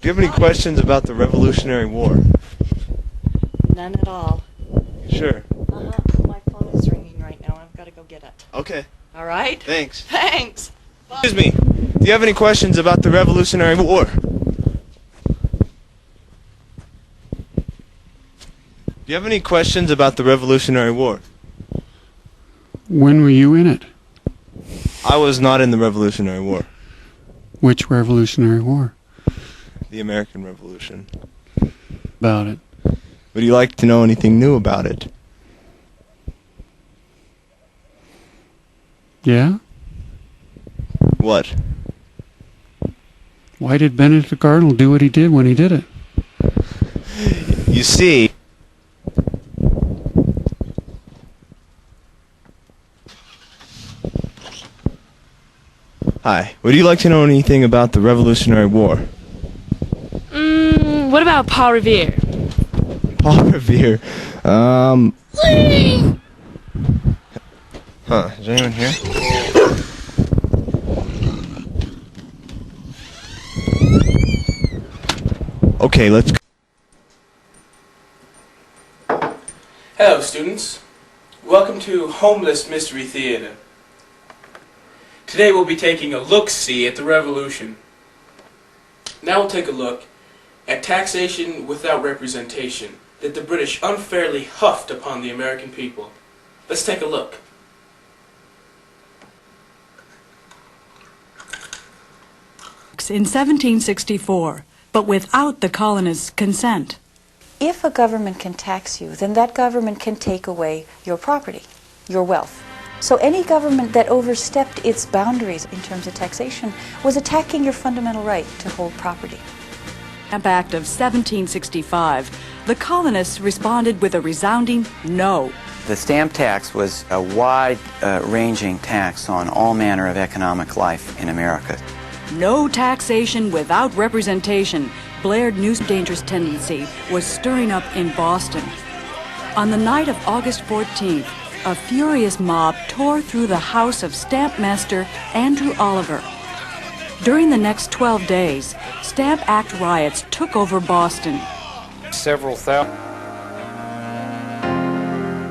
Do you have any questions about the Revolutionary War? None at all. Sure. My phone is ringing right now. I've got to go get it. Okay. All right? Thanks. Thanks. Bye. Excuse me. Do you have any questions about the Revolutionary War? Do you have any questions about the Revolutionary War? When were you in it? I was not in the Revolutionary War. Which Revolutionary War? The American Revolution. About it. Would you like to know anything new about it? Yeah? What? Why did Benedict the Cardinal do what he did when he did it? You see... Hi. Would you like to know anything about the Revolutionary War? What about Paul Revere? Paul Revere. Huh. Is anyone here? Okay, let's go. Hello, students. Welcome to Homeless Mystery Theater. Today we'll be taking a look-see at the Revolution. Now we'll take a look at taxation without representation that the British unfairly huffed upon the American people. Let's take a look. In 1764, but without the colonists' consent. If a government can tax you, then that government can take away your property, your wealth. So any government that overstepped its boundaries in terms of taxation was attacking your fundamental right to hold property. Stamp Act of 1765, the colonists responded with a resounding no. The stamp tax was a wide-ranging tax on all manner of economic life in America. No taxation without representation, blared new dangerous tendency was stirring up in Boston. On the night of August 14th, a furious mob tore through the house of Stamp Master Andrew Oliver. During the next 12 days, Stamp Act riots took over Boston. Several thousand.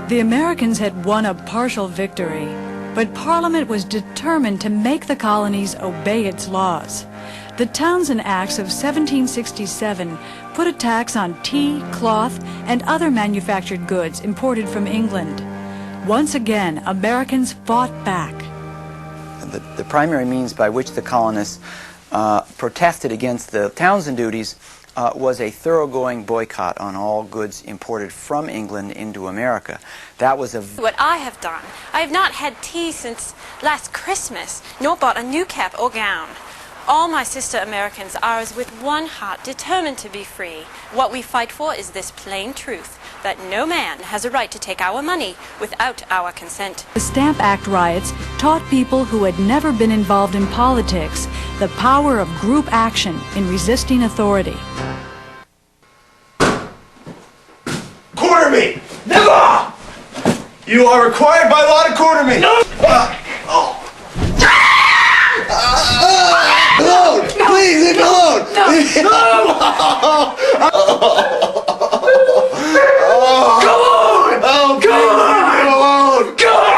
The Americans had won a partial victory, but Parliament was determined to make the colonies obey its laws. The Townshend Acts of 1767 put a tax on tea, cloth, and other manufactured goods imported from England. Once again, Americans fought back. The primary means by which the colonists protested against the Townshend duties was a thoroughgoing boycott on all goods imported from England into America. That was what I have done. I have not had tea since last Christmas, nor bought a new cap or gown. All my sister Americans are as with one heart determined to be free. What we fight for is this plain truth, that no man has a right to take our money without our consent. The Stamp Act riots taught people who had never been involved in politics the power of group action in resisting authority. Quarter me! Never! You are required by law to quarter me! No! Alone! No. Please, leave me alone! No! Come on! Oh, come on! Leave me alone! Come on!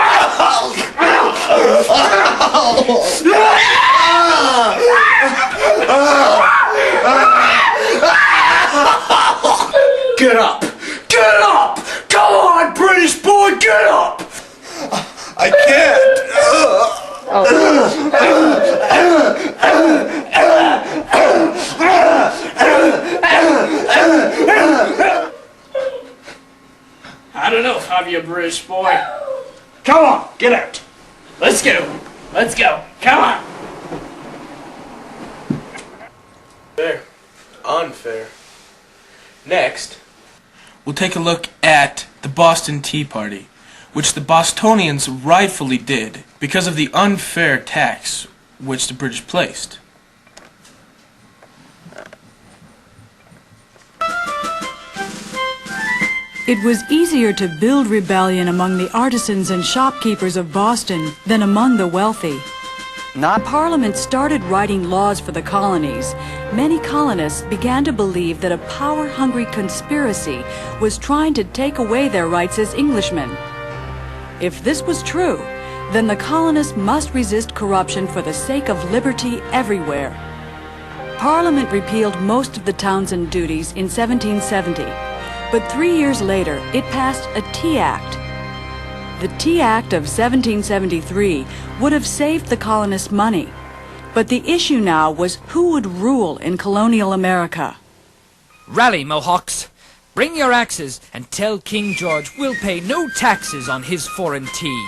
Get up! Get up! Come on, British boy, get up! I can't! I don't know, Javier, British boy. Come on, get out. Let's go. Let's go. Come on. Fair. Unfair. Next, we'll take a look at the Boston Tea Party, which the Bostonians rightfully did because of the unfair tax which the British placed. It was easier to build rebellion among the artisans and shopkeepers of Boston than among the wealthy. not Parliament started writing laws for the colonies, many colonists began to believe that a power-hungry conspiracy was trying to take away their rights as Englishmen. If this was true, then the colonists must resist corruption for the sake of liberty everywhere. Parliament repealed most of the Townshend duties in 1770, but 3 years later it passed a Tea Act. The Tea Act of 1773 would have saved the colonists money, but the issue now was who would rule in colonial America. Rally, Mohawks! Bring your axes and tell King George we'll pay no taxes on his foreign tea.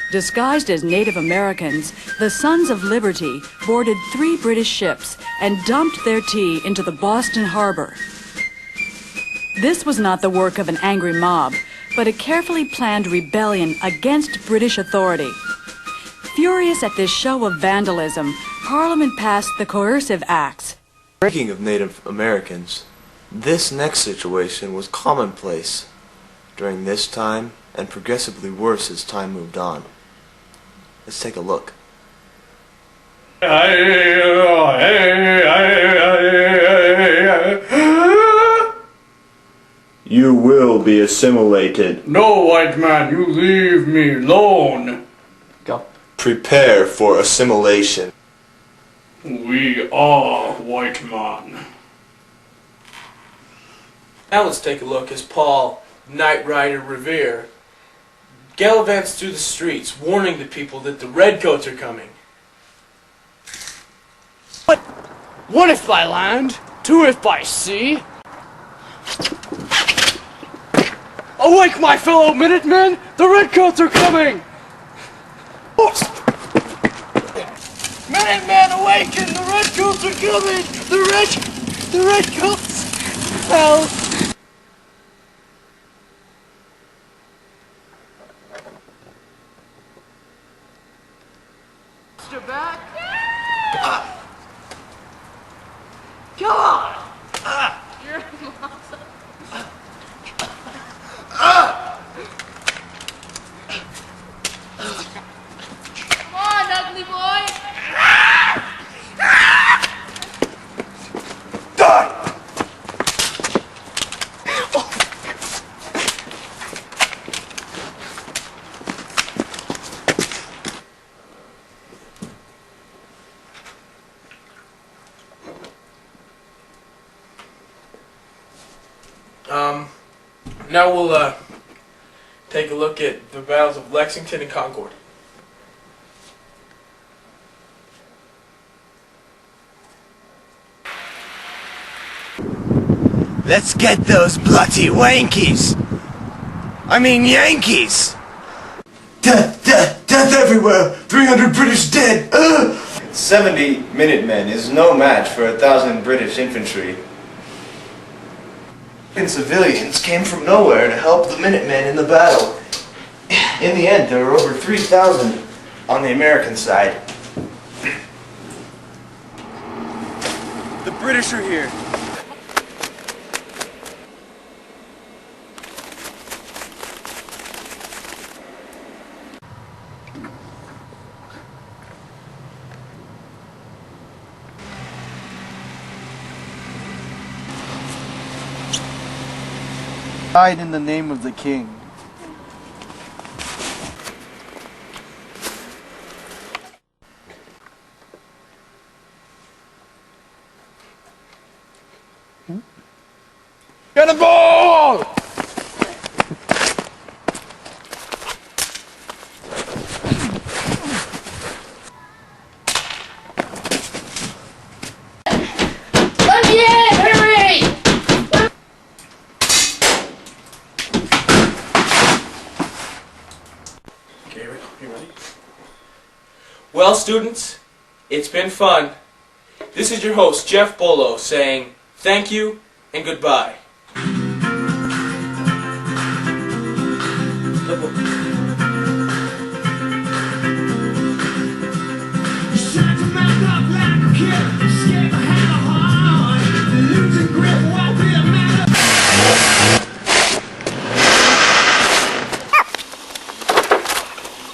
Disguised as Native Americans, the Sons of Liberty boarded 3 British ships and dumped their tea into the Boston harbor. This was not the work of an angry mob, but a carefully planned rebellion against British authority. Furious at this show of vandalism, Parliament passed the Coercive Acts. Speaking of Native Americans, this next situation was commonplace during this time and progressively worse as time moved on. Let's take a look. You will be assimilated. No, white man, you leave me alone. go. Prepare for assimilation. We are white man. Now let's take a look as Paul, Knight Rider Revere, gallivants through the streets, warning the people that the redcoats are coming. One if by land, two if by sea. Awake, my fellow Minutemen! The redcoats are coming! Minutemen, awaken! The redcoats are coming! The redcoats! Help! Back. Come on! You're Come on, ugly boy! Die! Now we'll take a look at the battles of Lexington and Concord. Let's get those bloody wankies! I mean Yankees! Death, death, death everywhere! 300 British dead! 70 Minutemen is no match for 1,000 British infantry. And civilians came from nowhere to help the Minutemen in the battle. In the end, there were over 3,000 on the American side. The British are here. Died in the name of the king. Cannonball! Let me in! Hurry! Okay, here we go. You ready? Well, students, it's been fun. This is your host, Jeff Bolo, saying thank you and goodbye.